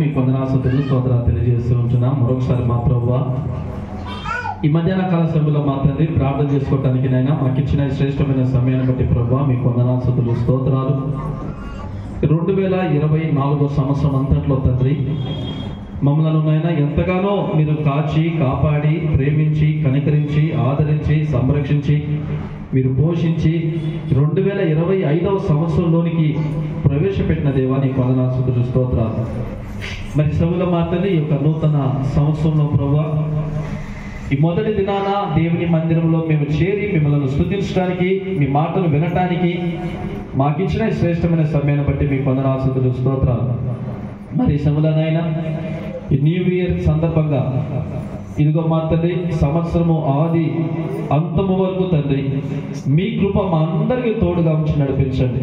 మీ వందనాస్తుతులు స్తోత్రాలు తెలియజేస్తూ ఉంటున్నాం. మరొకసారి మా ప్రభువా, ఈ మధ్యాహ్న కాల సమయంలో మా తండ్రి ప్రార్థన చేసుకోవటానికి నైనా మాకు ఇచ్చిన శ్రేష్టమైన సమయాన్ని బట్టి ప్రభువా మీకు వందనాస్తుతులు స్తోత్రాలు. 2024 సంవత్సరం అంతట్లో తండ్రి మమ్మల్ని నాయన ఎంతగానో మీరు కాచి కాపాడి ప్రేమించి కనికరించి ఆదరించి సంరక్షించి మీరు పోషించి 2025 సంవత్సరంలోనికి ప్రవేశపెట్టిన దేవా నీకు వందనాస్తుతులు స్తోత్రాలు. మరి సభలో మాత్రమే ఈ యొక్క నూతన సంవత్సరంలో ప్రభువా ఈ మొదటి దినాన దేవుని మందిరంలో మేము చేరి మిమ్మల్ని స్తుతించడానికి మీ మాటలు వినటానికి మాకిచ్చిన శ్రేష్టమైన సమయాన్ని బట్టి మీకు వందనాస్తుతులు స్తోత్రాలు. మరి సభలోనైనా ఈ న్యూ ఇయర్ సందర్భంగా ఇదిగో మా తండ్రి సంవత్సరము ఆది అంతము వరకు తండ్రి మీ కృప మా అందరికీ తోడుగా ఉంచి నడిపించండి.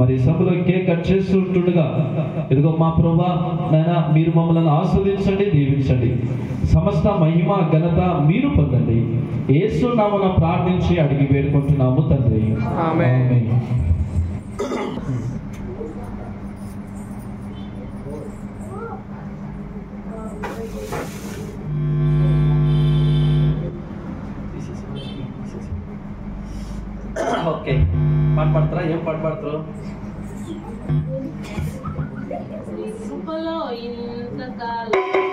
మరి సభలో కేక్ కట్ చేస్తుండగా ఇదిగో మా ప్రభువా నాయన మీరు మమ్మల్ని ఆస్వాదించండి, దీవించండి. సమస్త మహిమ ఘనత మీరు పొందండి. యేసు నామమున ప్రార్థించి అడిగి వేడుకుంటున్నాము తండ్రి, ఆమేన్. ఓకే, పాట పాడతారా? ఏం పాట పాడతారు? ఇంతకాలం